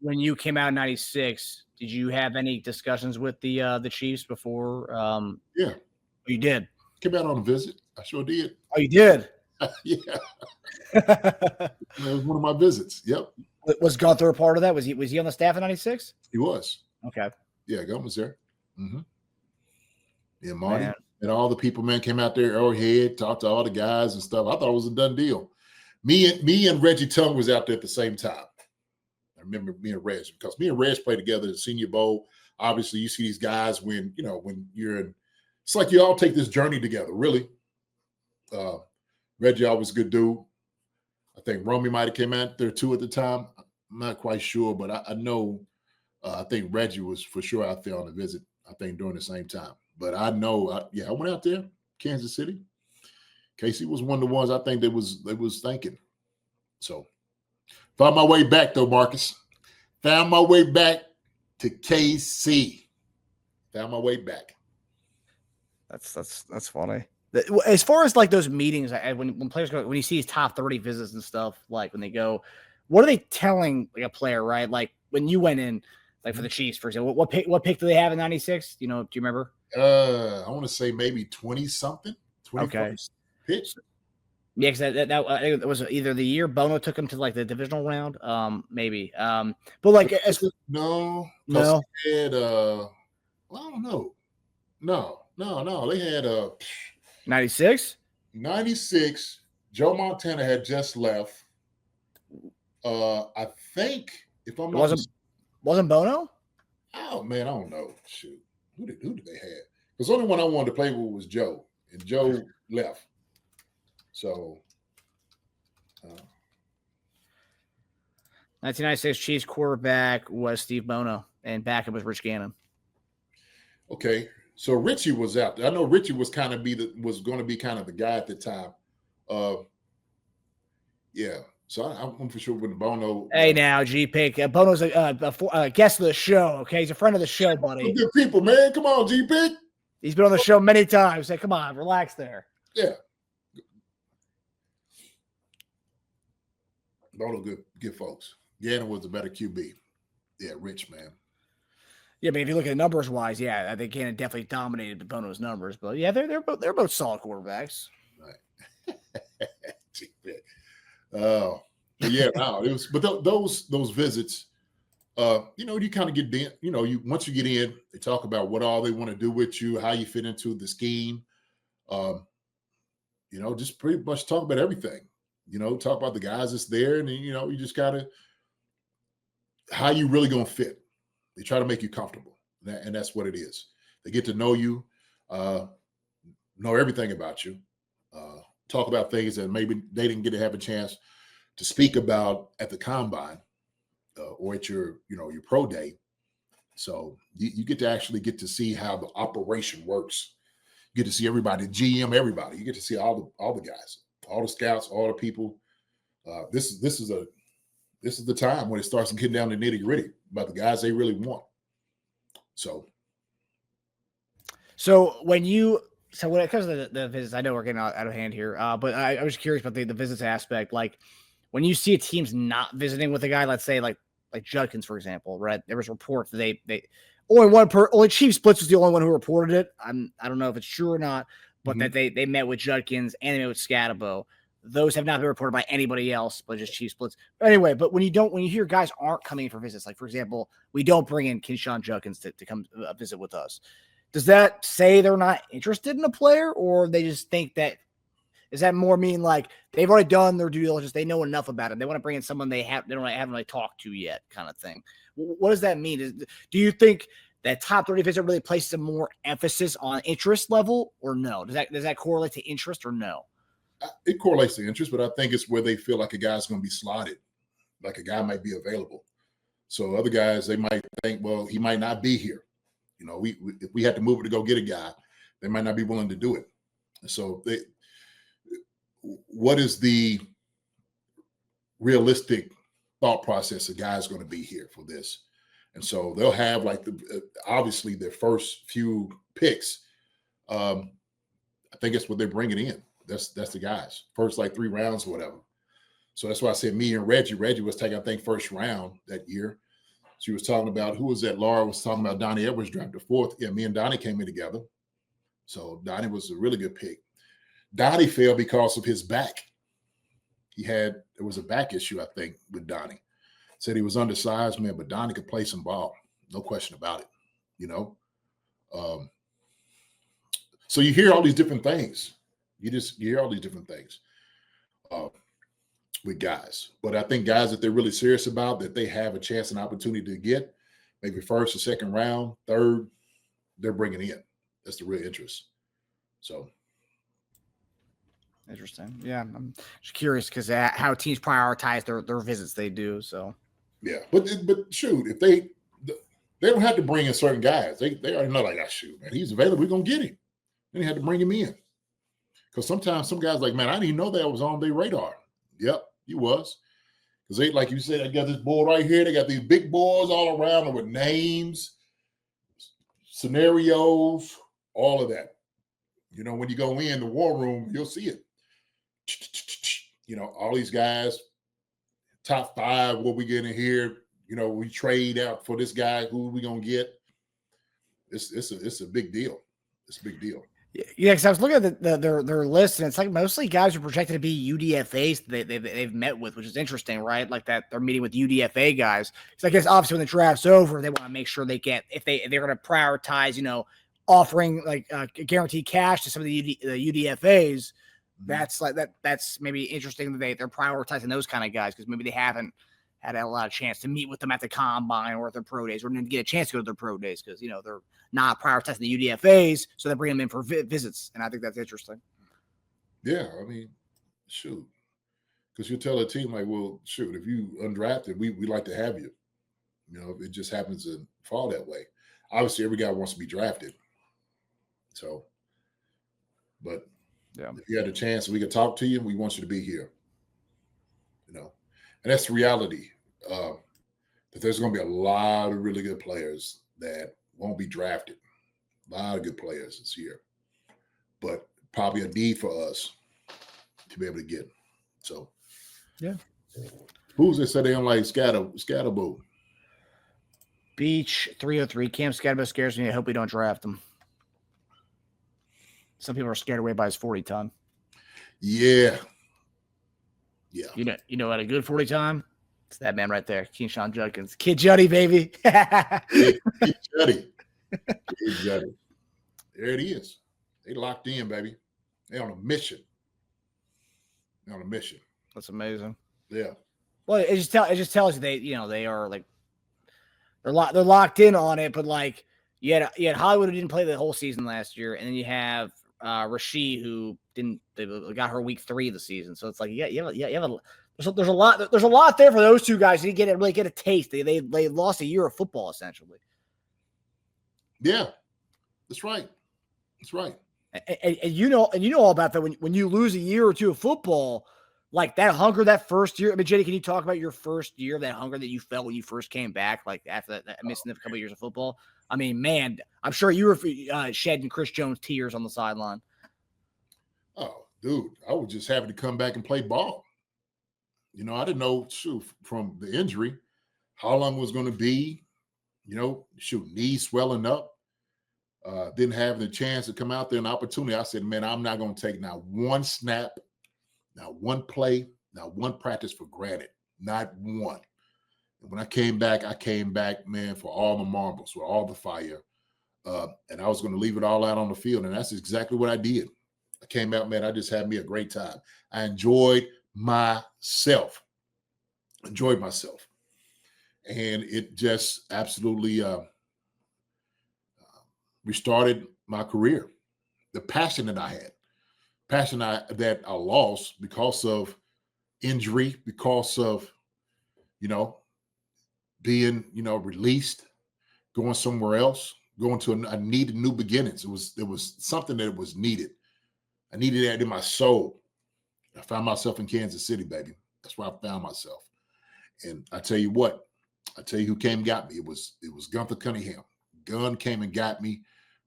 when you came out in '96, did you have any discussions with the Chiefs before? Yeah, you did. Came out on a visit. I sure did. Oh, you did. Yeah, it was one of my visits. Yep. Was Gunther a part of that? Was he on the staff in '96? He was. Okay. Yeah, Gunther was there. Mm-hmm. Yeah, Marty and all the people, man, came out there. Arrowhead, talked to all the guys and stuff. I thought it was a done deal. Me and Reggie Tongue was out there at the same time. I remember me and Reg, because me and Reg played together in the Senior Bowl. Obviously, you see these guys when you're in. It's like you all take this journey together, really. Reggie always a good dude. I think Romy might have came out there too at the time. I'm not quite sure, but I know. I think Reggie was for sure out there on a visit. I think during the same time. But I know, I went out there, Kansas City. Casey was one of the ones I think they was thinking. So found my way back though, Marcus. Found my way back to KC. Found my way back. That's funny. As far as like those meetings, when players go, when you see these top 30 visits and stuff, like when they go, what are they telling like a player, right? Like when you went in, like for the Chiefs, for example, what pick do they have in '96? Do you remember? I want to say maybe 20 something. 21st okay. Pick. Yeah, because that was either the year Bono took him to like the divisional round, maybe. But like no. They had I don't know. No. They had 96. 96. Joe Montana had just left. I think if I'm not wasn't Bono? Oh man, I don't know. Shoot, who did they have? Because the only one I wanted to play with was Joe, and Joe left. So, 1996 Chiefs quarterback was Steve Bono, and backup was Rich Gannon. Okay, so Richie was out there. I know Richie was going to be kind of the guy at the time. Yeah. So I'm for sure with Bono. Hey, now G-Pick, Bono's a guest of the show. Okay, he's a friend of the show, buddy. Good people, man. Come on, G-Pick. He's been on the show many times. Hey, come on, relax there. Yeah. Bono, good folks. Gannon was a better QB. Yeah, Rich, man. Yeah, but if you look at numbers wise, yeah, I think Gannon definitely dominated Bono's numbers. But yeah, they're both solid quarterbacks. Right. Oh, yeah. No, it was. But those visits, you kind of get in. Once you get in, they talk about what all they want to do with you, how you fit into the scheme. Just pretty much talk about everything. Talk about the guys that's there, and then, you just gotta how you really gonna fit. They try to make you comfortable, and that's what it is. They get to know you, know everything about you, talk about things that maybe they didn't get to have a chance to speak about at the combine or at your pro day. So you get to see how the operation works. You get to see everybody, GM, everybody. You get to see all the guys, all the scouts, all the people. This is the time when it starts getting down to nitty gritty about the guys they really want. So when it comes to the visits, I know we're getting out of hand here, but I was curious about the visits aspect. Like when you see a team's not visiting with a guy, let's say like Judkins, for example, right? There was reports that they only Chief Splits was the only one who reported it. I don't know if it's true or not, but that they met with Judkins and they met with Scatabo. Those have not been reported by anybody else, but just Chief Splits. But anyway, but when you hear guys aren't coming in for visits, like for example, we don't bring in Keyshawn Judkins to come visit with us. Does that say they're not interested in a player, or they just think that? Does that more mean like they've already done their due diligence, they know enough about it, they want to bring in someone they haven't really talked to yet, kind of thing? What does that mean? Do you think that top 30 visit really places a more emphasis on interest level, or no? Does that correlate to interest, or no? It correlates to interest, but I think it's where they feel like a guy's going to be slotted, like a guy might be available. So other guys, they might think, well, he might not be here. If we had to move it to go get a guy, they might not be willing to do it. So what is the realistic thought process a guy's going to be here for this? And so they'll have like obviously their first few picks. I think that's what they're bringing in. That's the guys first like 3 rounds or whatever. So that's why I said me and Reggie was taking, I think, first round that year. She was talking about, who was that? Laura was talking about Donnie Edwards drafted 4th. Yeah, me and Donnie came in together. So Donnie was a really good pick. Donnie fell because of his back. There was a back issue, I think, with Donnie. Said he was undersized, man, but Donnie could play some ball. No question about it, you know. So you hear all these different things. You hear all these different things with guys. But I think guys that they're really serious about, that they have a chance and opportunity to get, maybe first or second round, third, they're bringing in. That's the real interest. So. Interesting. Yeah, I'm just curious because how teams prioritize their visits, they do. So. Yeah, but shoot, if they don't have to bring in certain guys. They already know, like, shoot, man, he's available. We're gonna get him. Then they had to bring him in. Because sometimes some guys like, man, I didn't even know that was on their radar. Yep, he was. Because they, like you said, they got this board right here. They got these big boards all around them with names, scenarios, all of that. You know, when you go in the war room, you'll see it. You know, all these guys, top 5, what we get in here. You know, we trade out for this guy. Who are we gonna get? It's a big deal. It's a big deal. Yeah, because I was looking at their list, and it's like mostly guys who are projected to be UDFAs they've met with, which is interesting, right? Like that they're meeting with UDFA guys. So I guess obviously when the draft's over, they want to make sure they get, if they're going to prioritize, you know, offering like guaranteed cash to some of the UDFAs. That's like that's maybe interesting that they're prioritizing those kind of guys because maybe they haven't had a lot of chance to meet with them at the combine or at their pro days, or didn't get a chance to go to their pro days because, you know, they're not prioritizing the UDFAs, so they bring them in for visits, and I think that's interesting. Yeah, I mean, shoot, because you tell a team like, well, shoot, if you undrafted, we like to have you. You know, it just happens to fall that way. Obviously, every guy wants to be drafted. So, but yeah, if you had a chance, we could talk to you. We want you to be here. You know, and that's the reality. That there's going to be a lot of really good players that won't be drafted. A lot of good players this year, but probably a need for us to be able to get. So, yeah. Who's they say they don't like Scatterboo? Beach 303. Cam Scatterboo scares me. I hope we don't draft him. Some people are scared away by his 40 time. Yeah. You know what a good 40 time? It's that man right there, Keyshawn Judkins. Kid Juddy, baby. Kid Juddy. Kid Juddy. There it is. They locked in, baby. They on a mission. That's amazing. Yeah. Well, it just tells you they are like they're locked in on it. But like you had Hollywood who didn't play the whole season last year, and then you have Rasheed who they got her week 3 of the season. So it's like there's a lot there for those two guys to really get a taste. They lost a year of football essentially. Yeah, that's right. And you know all about that when you lose a year or two of football, like that hunger that first year. I mean, Jenny, can you talk about your first year, that hunger that you felt when you first came back, like after that missing a couple of years of football? I mean, man, I'm sure you were shedding Chris Jones tears on the sideline. Oh, dude, I was just happy to come back and play ball. You know, I didn't know, from the injury, how long it was going to be. You know, knees swelling up. Didn't have the chance to come out there, an opportunity. I said, man, I'm not going to take not one snap, not one play, not one practice for granted. Not one. And when I came back, man, for all the marbles, for all the fire. And I was going to leave it all out on the field. And that's exactly what I did. I came out, man, I just had me a great time. I enjoyed myself. And it just absolutely restarted my career. The passion that I had, that I lost because of injury, because of, being, released, going somewhere else, going to I needed new beginnings. It was something that was needed. I needed that in my soul. I found myself in Kansas City, baby. That's where I found myself. And I tell you what, who came and got me. It was Gunther Cunningham. Gunn came and got me,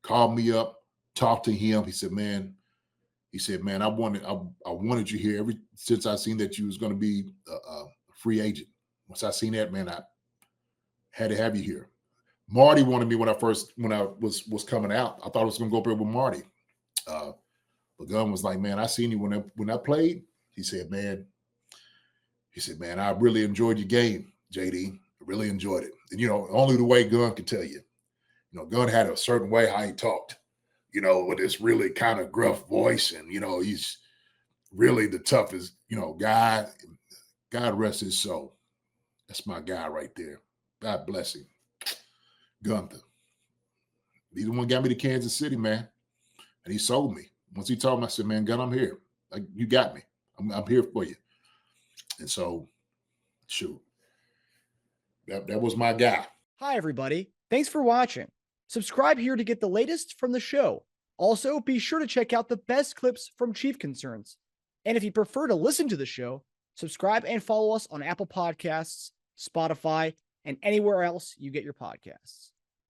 called me up, talked to him. He said, man, I wanted you here since I seen that you was going to be a free agent. Once I seen that, man, Had to have you here. Marty wanted me when I was coming out. I thought I was going to go up there with Marty. But Gunn was like, man, I seen you when I played. He said, man, I really enjoyed your game, JD. I really enjoyed it. And, only the way Gunn could tell you. Gunn had a certain way how he talked, with this really kind of gruff voice. And, he's really the toughest, guy. God rest his soul. That's my guy right there. God bless him. Gunther. He's the one got me to Kansas City, man. And he sold me. Once he told me, I said, man, Gunn, I'm here. Like, you got me. I'm here for you. And so, shoot. That was my guy. Hi, everybody. Thanks for watching. Subscribe here to get the latest from the show. Also, be sure to check out the best clips from Chief Concerns. And if you prefer to listen to the show, subscribe and follow us on Apple Podcasts, Spotify, and anywhere else you get your podcasts.